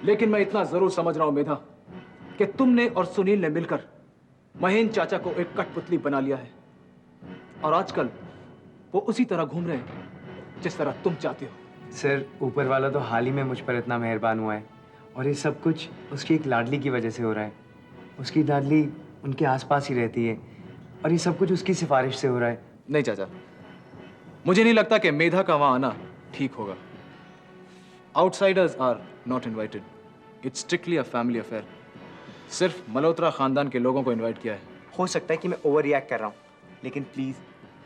लेकिन मैं इतना जरूर समझ रहा हूं मेधा कि तुमने और सुनील ने मिलकर महेंद्र चाचा को एक कठपुतली बना लिया है और आजकल वो उसी तरह घूम रहे हैं जिस तरह तुम चाहते हो। सर, ऊपर वाला तो हाल ही में मुझ पर इतना मेहरबान हुआ है और ये सब कुछ उसकी एक लाडली की वजह से हो रहा है। उसकी लाडली उनके आसपास ही रहती है और ये सब कुछ उसकी सिफारिश से हो रहा है। नहीं चाचा, मुझे नहीं लगता कि मेधा का वहां आना ठीक होगा। Outsiders are not invited. It's strictly a family affair. सिर्फ मल्होत्रा खानदान के लोगों को इनवाइट किया है। हो सकता है कि मैं ओवर रिएक्ट कर रहा हूँ, लेकिन प्लीज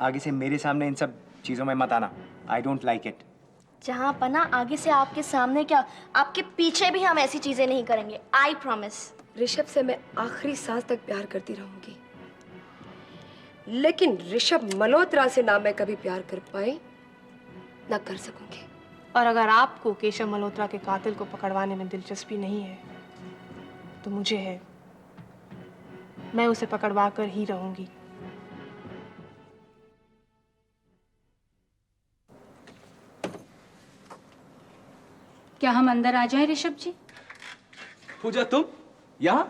आगे से मेरे सामने इन सब चीजों में मत आना। I don't like it. जहाँ पना आगे से आपके सामने क्या, आपके पीछे भी हम ऐसी चीजें नहीं करेंगे। I promise. ऋषभ से मैं आखिरी सांस तक प्यार करती रहूंगी, लेकिन ऋषभ मल्होत्रा से ना मैं कभी प्यार कर पाई ना कर सकूंगी। और अगर आपको केशव मल्होत्रा के कातिल को पकड़वाने में दिलचस्पी नहीं है तो मुझे है। मैं उसे पकड़वा कर ही रहूंगी। क्या हम अंदर आ जाएं ऋषभ जी? पूजा, तुम यहाँ?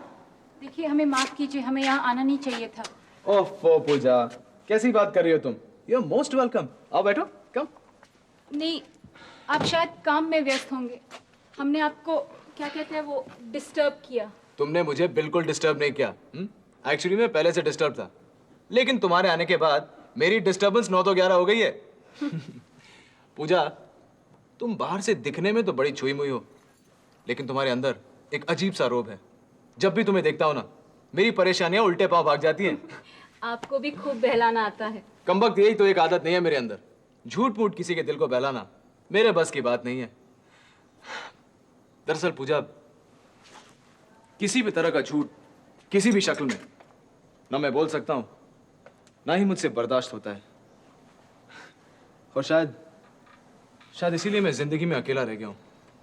देखिए, हमें माफ कीजिए, हमें यहाँ आना नहीं चाहिए था। ओफो पूजा, कैसी बात कर रही हो तुम? You are most welcome. आओ बैठो, कम। नहीं, आप शायद काम में व्यस्त होंगे। हमने आपको क्या कहते हैं वो डिस्टर्ब किया। तुमने मुझे बिल्कुल डिस्टर्ब नहीं किया। एक्चुअली मैं पहले से डिस्टर्ब था, लेकिन तुम्हारे आने के बाद मेरी डिस्टर्बेंस 9 तो 11 हो गई है। पूजा, तुम बाहर से दिखने में तो बड़ी छुई मुई हो, लेकिन तुम्हारे अंदर एक अजीब सा रोब है। जब भी तुम्हें देखता हूं ना, मेरी परेशानियां उल्टे पांव भाग जाती हैं। आपको भी खूब बहलाना आता है। कमबख्त, यही तो एक आदत नहीं है मेरे अंदर। झूठ मूठ किसी के दिल को बहलाना मेरे बस की बात नहीं है। दरअसल पूजा, किसी भी तरह का झूठ किसी भी शक्ल में ना मैं बोल सकता हूं, ना ही मुझसे बर्दाश्त होता है। और शायद इसीलिए मैं जिंदगी में अकेला रह गया हूं।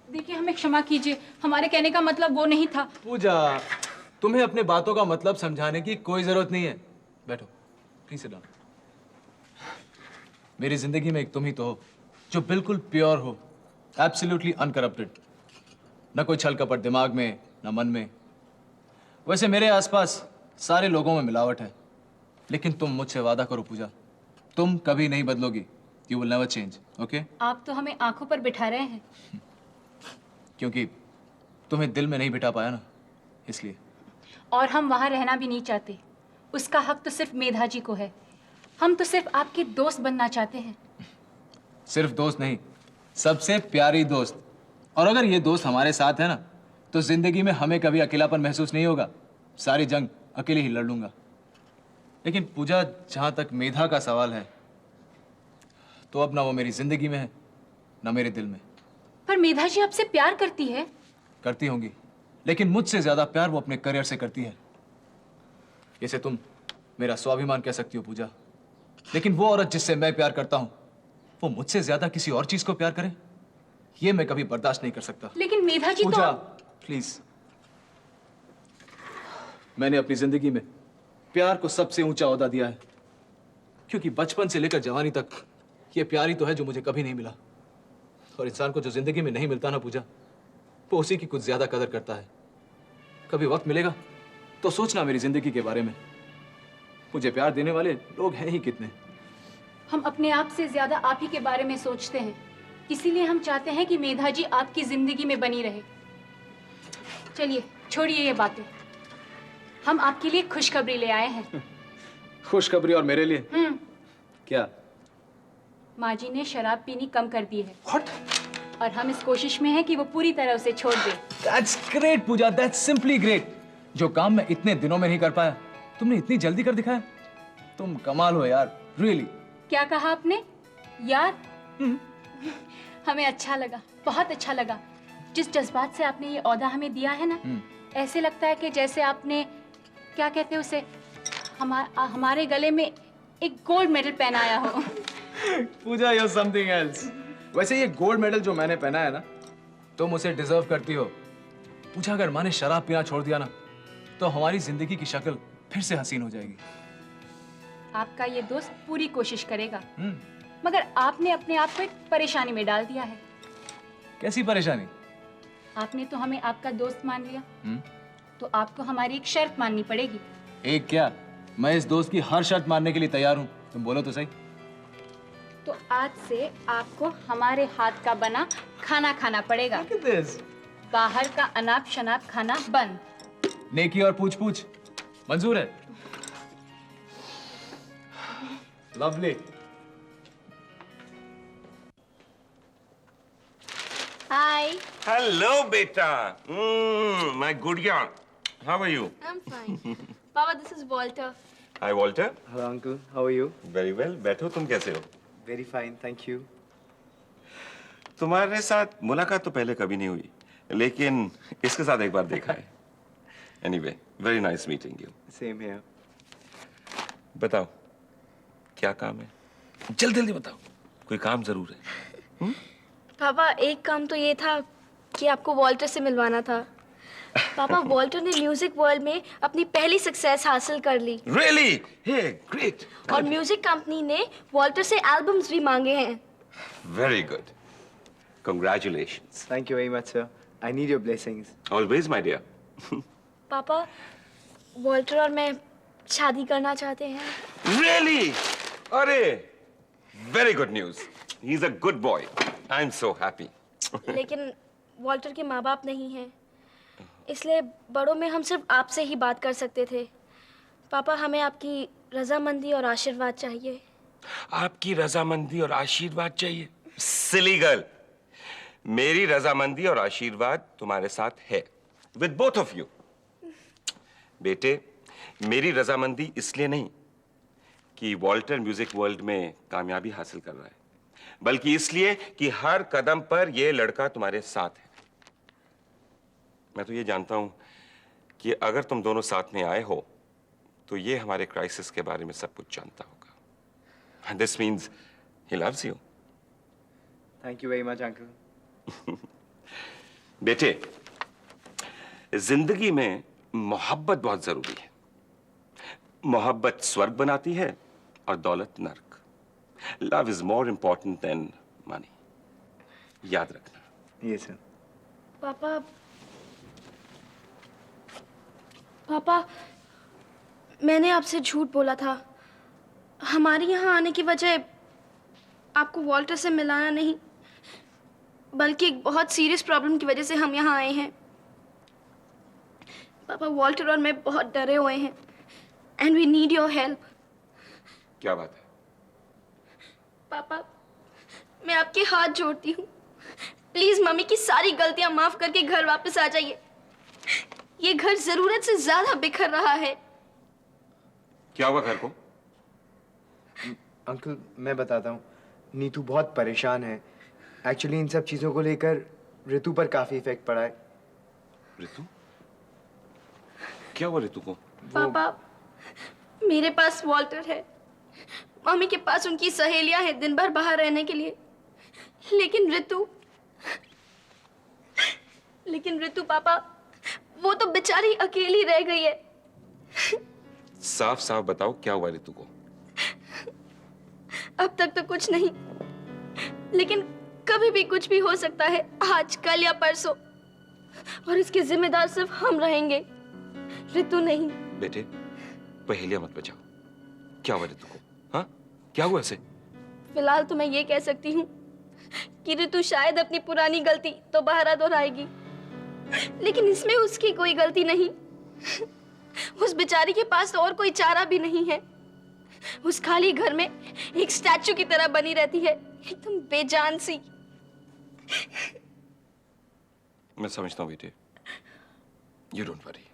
देखिए, हमें क्षमा कीजिए, हमारे कहने का मतलब वो नहीं था। पूजा, तुम्हें अपने बातों का मतलब समझाने की कोई जरूरत नहीं है। बैठो, प्लीज सिट डाउन। मेरी जिंदगी में एक तुम ही तो हो जो बिल्कुल प्योर हो, एब्सोल्युटली अनकरप्टेड। न कोई छल कपट दिमाग में, न मन में। वैसे मेरे आसपास सारे लोगों में मिलावट है, लेकिन तुम मुझसे वादा करो पूजा, तुम कभी नहीं बदलोगी। You will never change, okay? आप तो हमें आंखों पर बिठा रहे हैं। क्योंकि तुम्हें दिल में नहीं बिठा पाया ना, इसलिए। और हम वहाँ रहना भी नहीं चाहते। उसका हक तो सिर्फ मेधा जी को है। हम तो सिर्फ आपके दोस्त बनना चाहते हैं। सिर्फ दोस्त नहीं, सबसे प्यारी दोस्त। और अगर ये दोस्त हमारे साथ है ना, तो जिंदगी में हमें कभी अकेलापन महसूस नहीं होगा। सारी जंग अकेले ही लड़ लूंगा। लेकिन पूजा, जहां तक मेधा का सवाल है, तो अब ना वो मेरी जिंदगी में है, ना मेरे दिल में। पर मेधा जी आपसे प्यार करती है। करती होंगी, लेकिन मुझसे ज्यादा प्यार वो अपने करियर से करती है। इसे तुम मेरा स्वाभिमान कह सकती हो पूजा, लेकिन वो औरत जिससे मैं प्यार करता हूं, वो मुझसे ज्यादा किसी और चीज को प्यार करे, ये मैं कभी बर्दाश्त नहीं कर सकता। लेकिन मेधा जी पूजा, तो... प्लीज। मैंने अपनी जिंदगी में प्यार को सबसे ऊंचा ओहदा दिया है, क्योंकि बचपन से लेकर जवानी तक ये प्यार ही तो है जो मुझे कभी नहीं मिला। और इंसान को जो जिंदगी में नहीं मिलता ना पूजा, वो उसी की कुछ ज्यादा कदर करता है। कभी वक्त मिलेगा तो सोचना मेरी जिंदगी के बारे में। मुझे प्यार देने वाले लोग हैं ही कितने। हम अपने आप से ज्यादा आप ही के बारे में सोचते हैं, इसीलिए हम चाहते हैं कि मेधा जी आपकी जिंदगी में बनी रहे। चलिए, छोड़िए ये बातें। हम आपके लिए खुशखबरी ले आए हैं। खुशखबरी? और मेरे लिए? क्या? माँ जी ने शराब पीनी कम कर दी है। What? और हम इस कोशिश में हैं कि वो पूरी तरह उसे छोड़ दे। That's great Puja, that's simply great। जो काम मैं इतने दिनों में नहीं कर पाया, तुमने इतनी जल्दी कर दिखाया। तुम कमाल हो यार, really। क्या कहा आपने? यार? हमें अच्छा लगा, बहुत अच्छा लगा। जिस जज्बात से आपने ये ओहदा हमें दिया है ना, ऐसे लगता है कि जैसे आपने, क्या कहते हैं उसे, हमारे गले में एक गोल्ड मेडल पहनाया हो। पूजा, you're something else। वैसे ये गोल्ड मेडल जो मैंने पहना है ना, तुम उसे डिजर्व करती हो। पूजा, अगर माँ ने शराब पीना छोड़ दिया ना, तो हमारी जिंदगी की शक्ल फिर से हसीन हो जाएगी। आपका ये दोस्त पूरी कोशिश करेगा, मगर आपने अपने आप को एक परेशानी में डाल दिया है। कैसी परेशानी? आपने तो हमें आपका दोस्त मान लिया, तो आपको हमारी एक शर्त माननी पड़ेगी। एक क्या, मैं इस दोस्त की हर शर्त मानने के लिए तैयार हूँ। तुम बोलो तो सही। तो आज से आपको हमारे हाथ का बना खाना खाना पड़ेगा। बाहर का अनाप शनाप खाना बंद। नेकी और पूछ पूछ मंजूर है। Lovely. Hi. Hello, beta. My good young. How are you? I'm fine. पापा, this is Walter. Hi, Walter. Hello uncle, how are you? Very well. बैठो, तुम कैसे हो? Very fine, thank you. तुम्हारे साथ मुलाकात तो पहले कभी नहीं हुई, लेकिन इसके साथ एक बार देखा है। Anyway, very nice meeting you. Same here. बताओ, क्या काम है? जल्दी जल्दी बताओ। कोई काम जरूर है। पापा, एक काम तो ये था कि आपको वॉल्टर से मिलवाना था। पापा, वॉल्टर ने म्यूजिक वर्ल्ड में अपनी पहली सक्सेस हासिल कर ली Really? Hey, great. और म्यूजिक कंपनी ने वॉल्टर से एल्बम्स भी मांगे हैं। Very good. Congratulations. Thank you very much sir. I need your blessings. Always, my dear. पापा, वॉल्टर और मैं शादी करना चाहते हैं। Really? अरे, very good news. He's a good boy. I'm so happy. लेकिन वॉल्टर के माँ बाप नहीं हैं, इसलिए बड़ों में हम सिर्फ आपसे ही बात कर सकते थे। पापा, हमें आपकी रजामंदी और आशीर्वाद चाहिए। आपकी रजामंदी और आशीर्वाद चाहिए? Silly girl. मेरी रजामंदी और आशीर्वाद तुम्हारे साथ है, with both of you. बेटे, मेरी रजामंदी इसलिए नहीं कि वॉल्टर म्यूजिक वर्ल्ड में कामयाबी हासिल कर रहा है, बल्कि इसलिए कि हर कदम पर यह लड़का तुम्हारे साथ है। मैं तो ये जानता हूं कि अगर तुम दोनों साथ में आए हो तो ये हमारे क्राइसिस के बारे में सब कुछ जानता होगा। This means he loves you. Thank you very much uncle. बेटे, जिंदगी में मोहब्बत बहुत जरूरी है। मोहब्बत स्वर्ग बनाती है और दौलत नर्क। Love is more important than money. याद रखना। ये सर। पापा, पापा, मैंने आपसे झूठ बोला था। हमारे यहाँ आने की वजह आपको वॉल्टर से मिलाना नहीं, बल्कि एक बहुत सीरियस प्रॉब्लम की वजह से हम यहाँ आए हैं। पापा, वॉल्टर और मैं बहुत डरे हुए हैं and we need your help. क्या बात है? पापा, मैं आपके हाथ जोड़ती हूँ, प्लीज मम्मी की सारी गलतियां माफ करके घर वापस आ जाइए। ये घर जरूरत से ज्यादा बिखर रहा है। क्या हुआ घर को? अंकल, मैं बताता हूँ। नीतू बहुत परेशान है। एक्चुअली इन सब चीज़ों को लेकर ऋतु पर काफ़ी इफेक्ट पड़ा है। ऋतु? क्या हुआ ऋतु को? पापा, मेरे पास वॉल्टर है, मम्मी के पास उनकी सहेलियां हैं दिन भर बाहर रहने के लिए, लेकिन ऋतु पापा, वो तो बेचारी अकेली रह गई है। साफ साफ बताओ, क्या हुआ ऋतु को? अब तक तो कुछ नहीं, लेकिन कभी भी कुछ भी हो सकता है, आज, कल या परसों, और इसके जिम्मेदार सिर्फ हम रहेंगे, ऋतु नहीं। बेटे, पहेलियां मत बचाओ। क्या हुआ ऋतु को? हाँ, क्या हुआ ऐसे? फिलहाल तो मैं ये कह सकती हूँ कि ऋतु शायद अपनी पुरानी गलती दोबारा दोहराएगी, लेकिन इसमें उसकी कोई गलती नहीं। उस बेचारी के पास और कोई चारा भी नहीं है। उस खाली घर में एक स्टैचू की तरह बनी रहती है, एकदम बेजान सी। मैं समझता हूँ बेटे, यू डोंट वरी।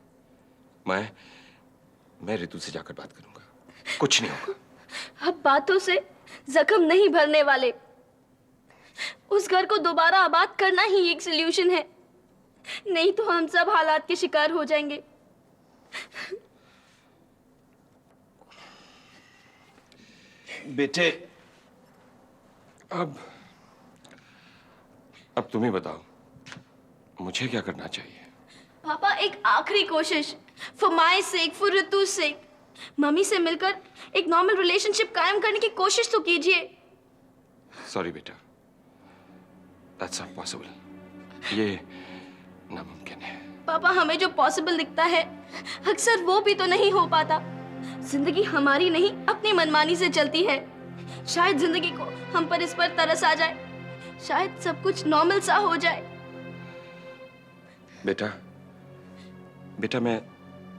मैं ऋतु से जाकर बात करूंगा, कुछ नहीं होगा। अब बातों से जख्म नहीं भरने वाले, उस घर को दोबारा आबाद करना ही एक सल्यूशन है, नहीं तो हम सब हालात के शिकार हो जाएंगे। बेटे, अब तुम ही बताओ, मुझे क्या करना चाहिए? पापा, एक आखिरी कोशिश, for my sake, for Ritu sake, मम्मी से मिलकर एक नॉर्मल रिलेशनशिप कायम करने की कोशिश तो कीजिए। सॉरी बेटा, दैट्स नॉट पॉसिबल। नामुमकिन है। पापा, हमें जो पॉसिबल दिखता है अक्सर वो भी तो नहीं हो पाता। जिंदगी हमारी नहीं, अपनी मनमानी से चलती है। शायद जिंदगी को हम पर इस पर तरस आ जाए, शायद सब कुछ नॉर्मल सा हो जाए। बेटा, बेटा मैं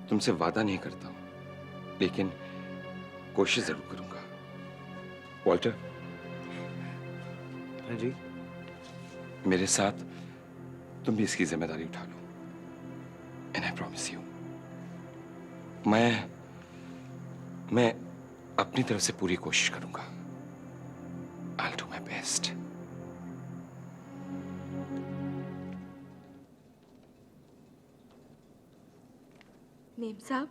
तुमसे वादा नहीं करता हूं, लेकिन कोशिश जरूर करूंगा। वॉल्टर, हाँ जी। मेरे साथ तुम भी इसकी जिम्मेदारी उठा लो। एंड आई प्रॉमिस यू, मैं अपनी तरफ से पूरी कोशिश करूंगा। I'll do my best. Ma'am साहब,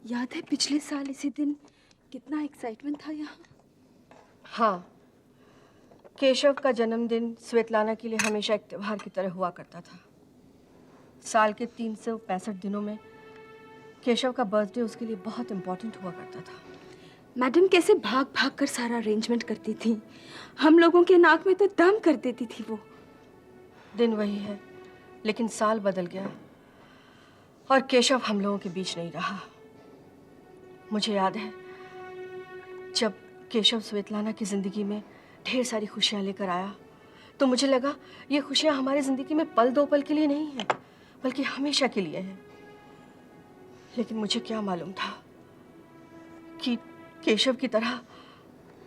याद है पिछले साल इसी दिन कितना एक्साइटमेंट था यहाँ? हाँ, केशव का जन्मदिन स्वेतलाना के लिए हमेशा एक त्योहार की तरह हुआ करता था। साल के 365 दिनों में केशव का बर्थडे उसके लिए बहुत इम्पोर्टेंट हुआ करता था। मैडम कैसे भाग भाग कर सारा अरेंजमेंट करती थी, हम लोगों के नाक में तो दम कर देती थी वो। दिन वही है, लेकिन साल बदल गया और केशव हम लोगों के बीच नहीं रहा। मुझे याद है जब केशव स्वेतलाना की जिंदगी में ढेर सारी खुशियां लेकर आया, तो मुझे लगा ये खुशियां हमारी जिंदगी में पल दो पल के लिए नहीं है, बल्कि हमेशा के लिए हैं। लेकिन मुझे क्या मालूम था कि केशव की तरह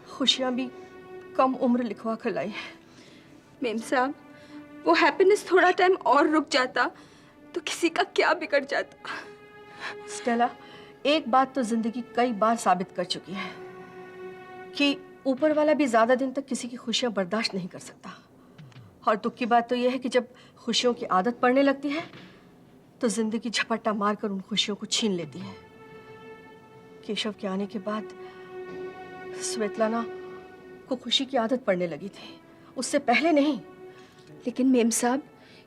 खुशियां भी कम उम्र लिखवा कर लाई है। मेम साहब, वो हैप्पीनेस थोड़ा टाइम और रुक जाता तो किसी का क्या बिगड़ जाता। स्टेला, एक बात तो जिंदगी कई बार साबित कर चुकी है कि ऊपर वाला भी ज्यादा दिन तक किसी की खुशियां बर्दाश्त नहीं कर सकता। और दुख की बात तो यह है कि जब खुशियों की आदत पड़ने लगती है तो जिंदगी झपट्टा मारकर उन खुशियों को छीन लेती है। केशव के आने के बाद स्वेतलाना को खुशी की आदत पड़ने लगी थी, उससे पहले नहीं। लेकिन मेम साहब,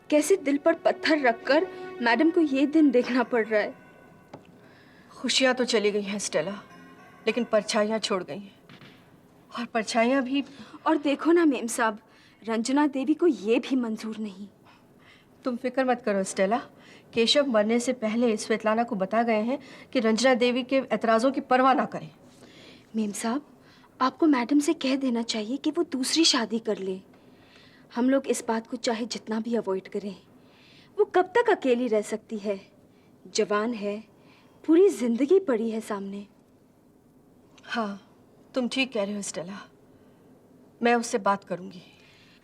कैसे दिल पर पत्थर रखकर मैडम को ये दिन देखना पड़ रहा है। खुशियां तो चली गई हैं स्टेला, लेकिन परछाइयां छोड़ गई हैं। और परछाइयां भी। और देखो ना मेम साहब, रंजना देवी को ये भी मंजूर नहीं। तुम फिक्र मत करो स्टेला, केशव मरने से पहले स्वेतलाना को बता गए हैं कि रंजना देवी के एतराज़ों की परवाह ना करें। मेम साहब, आपको मैडम से कह देना चाहिए कि वो दूसरी शादी कर ले। हम लोग इस बात को चाहे जितना भी अवॉइड करें, वो कब तक अकेली रह सकती है? जवान है, पूरी जिंदगी पड़ी है सामने। हाँ, तुम ठीक कह रहे हो स्टेला, मैं उससे बात करूंगी।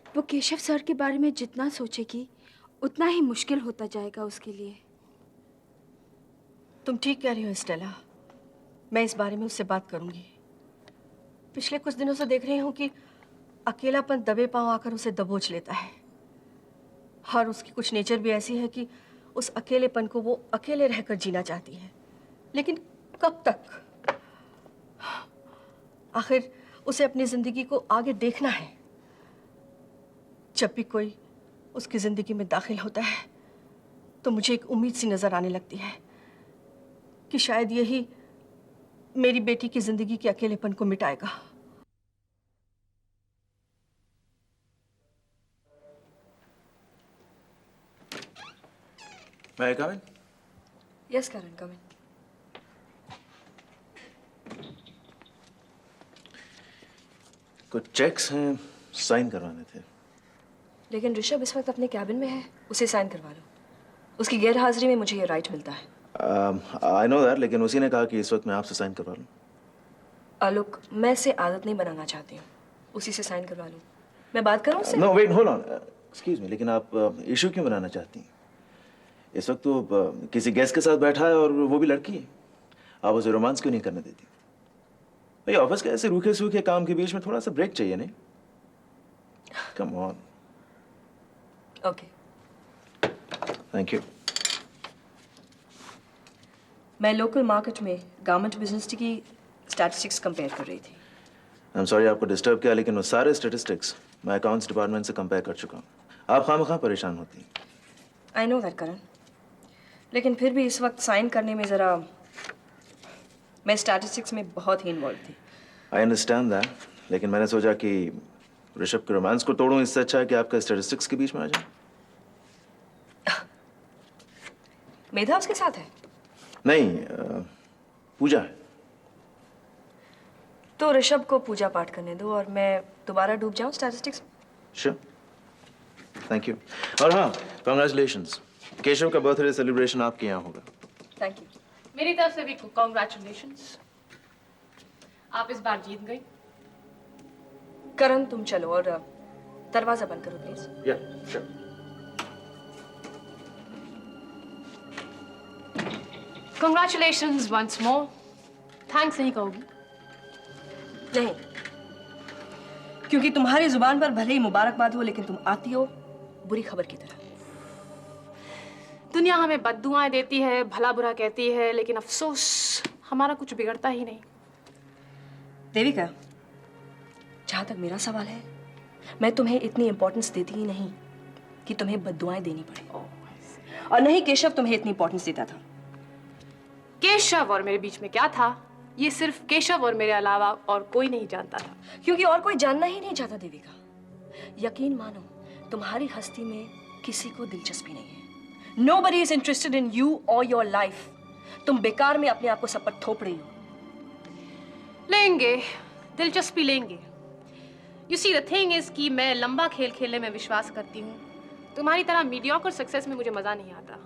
वो केशव सर के बारे में जितना सोचेगी उतना ही मुश्किल होता जाएगा उसके लिए। तुम ठीक कह रही हो स्टेला, मैं इस बारे में उससे बात करूंगी। पिछले कुछ दिनों से देख रही हूँ कि अकेलापन दबे पांव आकर उसे दबोच लेता है। और उसकी कुछ नेचर भी ऐसी है कि उस अकेलेपन को वो अकेले रहकर जीना चाहती है। लेकिन कब तक? आखिर उसे अपनी जिंदगी को आगे देखना है। जब भी कोई उसकी जिंदगी में दाखिल होता है तो मुझे एक उम्मीद सी नजर आने लगती है कि शायद यही मेरी बेटी की जिंदगी के अकेलेपन को मिटाएगा। May I come in? Yes Karan, come in. कुछ चेक्स हैं, साइन करवाने थे। लेकिन ऋषभ इस वक्त अपने कैबिन में है, उसे साइन करवा लो। उसकी गैर हाजिरी में मुझे ये राइट मिलता है। आई नो दैट, लेकिन उसी ने कहा कि इस वक्त मैं आपसे साइन करवा लूँ। आलोक, मैं इसे आदत नहीं बनाना चाहती हूँ, उसी से साइन करवा लूँ। मैं बात करूँ उससे? No wait, hold on, excuse me, लेकिन आप इशू क्यों बनाना चाहती हैं? इस वक्त तो किसी गेस्ट के साथ बैठा है और वो भी लड़की है। आप उसे रोमांस क्यों नहीं करने देती? भाई ऑफिस के ऐसे रूखे सूखे काम के बीच में थोड़ा सा ब्रेक चाहिए नहीं? Come on. Okay. Thank you. मैं लोकल मार्केट में गारमेंट बिजनेस की स्टैटिस्टिक्स कंपेयर कर रही थी। आई एम सॉरी आपको डिस्टर्ब किया, लेकिन वो सारे स्टैटिस्टिक्स मैं अकाउंट्स डिपार्टमेंट से कंपेयर कर चुका हूँ। आप खामखा परेशान होती हैं। आई नो दैट करण, लेकिन फिर भी इस वक्त साइन करने में ज़रा मैं स्टैटिस्टिक्स में बहुत ही इन्वॉल्व थी। आई अंडरस्टैंड दैट, लेकिन मैंने सोचा कि ऋषभ के रोमांस को तोड़ूं, इससे अच्छा है कि आपका स्टैटिस्टिक्स के बीच में आ जाए। मेधा उसके साथ है? नहीं, पूजा है। तो ऋषभ को पूजा पाठ करने दो और मैं दोबारा डूब जाऊं स्टैटिस्टिक्स में। Sure, thank you. और हाँ, कॉन्ग्रेचुलेशंस, केशव का बर्थडे सेलिब्रेशन आपके यहाँ होगा। Thank you. मेरी तरफ से भी कॉन्ग्रेचुलेशंस, आप इस बार जीत गई। करण तुम चलो और दरवाजा बंद करो प्लीज। या sure. Congratulations once more. Thanks नहीं कहूँगी। नहीं, क्योंकि तुम्हारी जुबान पर भले ही मुबारकबाद हो, लेकिन तुम आती हो बुरी खबर की तरह। दुनिया हमें बद्दुआएं देती है, भला बुरा कहती है, लेकिन अफसोस हमारा कुछ बिगड़ता ही नहीं। देविका, जहां तक मेरा सवाल है, मैं तुम्हें इतनी इंपॉर्टेंस देती ही नहीं कि तुम्हें बद्दुआएं देनी पड़े, और नहीं केशव तुम्हें इतनी इंपॉर्टेंस देता था। केशव और मेरे बीच में क्या था, ये सिर्फ केशव और मेरे अलावा और कोई नहीं जानता था। क्योंकि और कोई जानना ही नहीं चाहता। देविका, यकीन मानो तुम्हारी हस्ती में किसी को दिलचस्पी नहीं है। Nobody is interested in you or your life. तुम बेकार में अपने आप को सब पर थोप रही हो। लेंगे, दिलचस्पी लेंगे। You see, the thing is कि मैं लंबा खेल खेलने में विश्वास करती हूँ। तुम्हारी तरह मीडियोकर सक्सेस में मुझे मजा नहीं आता।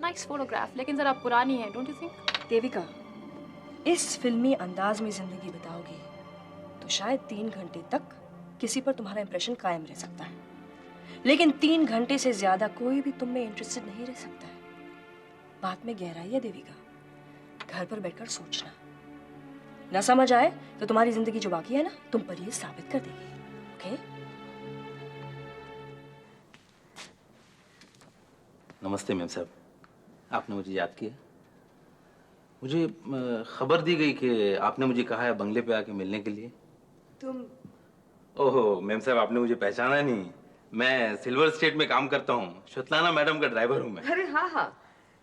नाइस फोटोग्राफ, लेकिन जरा पुरानी है, डोंट यू थिंक? देविका, इस फिल्मी अंदाज में जिंदगी बिताओगी तो शायद 3 घंटे तक किसी पर तुम्हारा इंप्रेशन कायम रह सकता है, लेकिन 3 घंटे से ज्यादा कोई भी तुम में इंटरेस्टेड नहीं रह सकता है। बात में गहराई है देविका, घर पर बैठकर सोचना। ना समझ आए तो तुम्हारी जिंदगी जो बाकी है ना, तुम पर ये साबित कर देगी। ओके? नमस्ते मैम साहब, आपने मुझे याद किया। मुझे खबर दी गई कि आपने मुझे कहा है बंगले पे आके मिलने के लिए। तुम? ओहो मैम साहब, आपने मुझे पहचाना नहीं। मैं सिल्वर स्टेट में काम करता हूँ, श्वेतलाना मैडम का ड्राइवर हूँ मैं। अरे हाँ हाँ,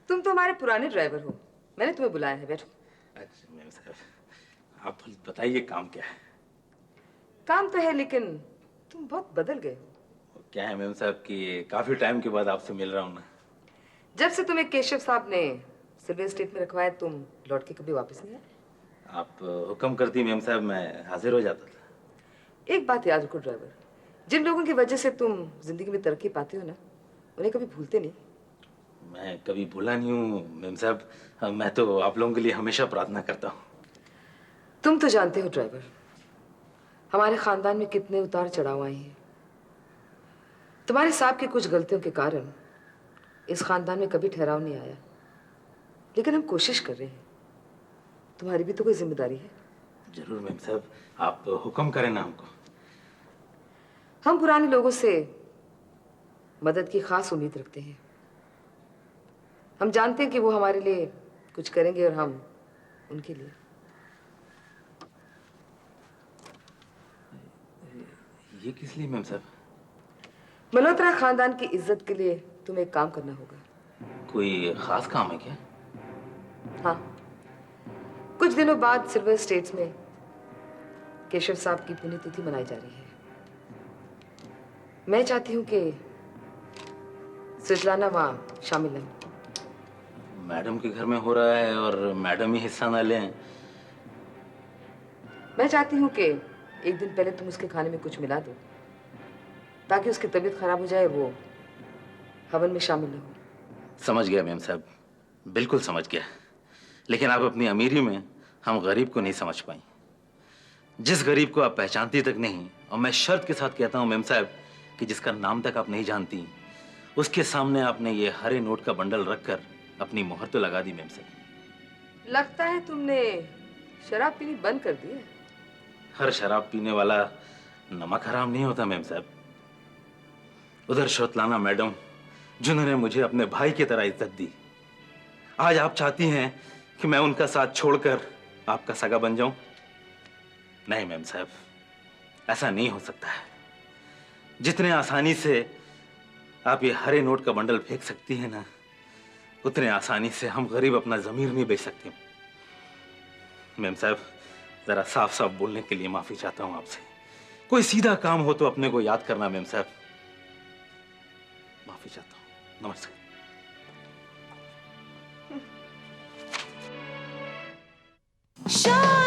तुम तो हमारे पुराने ड्राइवर हो, मैंने तुम्हें बुलाया है, बैठो। अच्छा मैम साहब, आप बताइए काम क्या है? काम तो है, लेकिन तुम बहुत बदल गए हो। क्या है मैम साहब कि काफी टाइम के बाद आपसे मिल रहा हूँ ना। जब से तुम्हें केशव साहब ने सिल्वर स्टेट में रखवाया, तुम लौट के कभी वापस नहीं आए। आप हुक्म करती मैम साहब, मैं हाजिर हो जाता था। एक बात याद रखो ड्राइवर, जिन लोगों की वजह से तुम जिंदगी में तरक्की पाते हो ना, उन्हें कभी भूलते नहीं। मैं कभी भूला नहीं हूँ मैम साहब, मैं तो आप लोगों के लिए हमेशा प्रार्थना करता हूँ। तुम तो जानते हो ड्राइवर, हमारे खानदान में कितने उतार चढ़ाव आए हैं। तुम्हारे साहब की कुछ गलतियों के कारण इस खानदान में कभी ठहराव नहीं आया, लेकिन हम कोशिश कर रहे हैं। तुम्हारी भी तो कोई जिम्मेदारी है। जरूर मैम साहब, आप हुक्म करें ना हमको। हम पुराने लोगों से मदद की खास उम्मीद रखते हैं। हम जानते हैं कि वो हमारे लिए कुछ करेंगे और हम उनके लिए। ये किस लिए मैम साहब? मल्होत्रा खानदान की इज्जत के लिए तुम्हें एक काम करना होगा। कोई खास काम है क्या? हाँ, कुछ दिनों बाद सिल्वर स्टेट्स में केशव साहब की पुण्यतिथि मनाई जा रही है। मैं चाहती हूँ कि स्वेतलाना वहाँ शामिल हो। मैडम के घर में हो रहा है और मैडम ही हिस्सा ना लें। मैं चाहती हूँ कि एक दिन पहले तुम उसके खाने में कुछ मिला दो, ताकि उसकी तबीयत खराब हो जाए, वो हवन में शामिल न हो। समझ गया मैम साहब, बिल्कुल समझ गया। लेकिन आप अपनी अमीरी में हम गरीब को नहीं समझ पाई। जिस गरीब को आप पहचानती तक नहीं, और मैं शर्त के साथ कहता हूँ मैम साहब कि जिसका नाम तक आप नहीं जानती, उसके सामने आपने ये हरे नोट का बंडल रखकर अपनी मोहर तो लगा दी मैम साहब। लगता है तुमने शराब पीनी बंद कर दी है। हर शराब पीने वाला नमक हराम नहीं होता मैम साहब। उधर श्वेतलाना मैडम, जिन्होंने मुझे अपने भाई की तरह इज्जत दी, आज आप चाहती हैं कि मैं उनका साथ छोड़कर आपका सगा बन जाऊं? नहीं मैम साहब, ऐसा नहीं हो सकता है। जितने आसानी से आप ये हरे नोट का बंडल फेंक सकती हैं ना, उतने आसानी से हम गरीब अपना जमीर नहीं बेच सकते। मैम साहब, जरा साफ साफ बोलने के लिए माफी चाहता हूं आपसे। कोई सीधा काम हो तो अपने को याद करना मैम साहब। माफी चाहता हूं। नमस्कार। शाम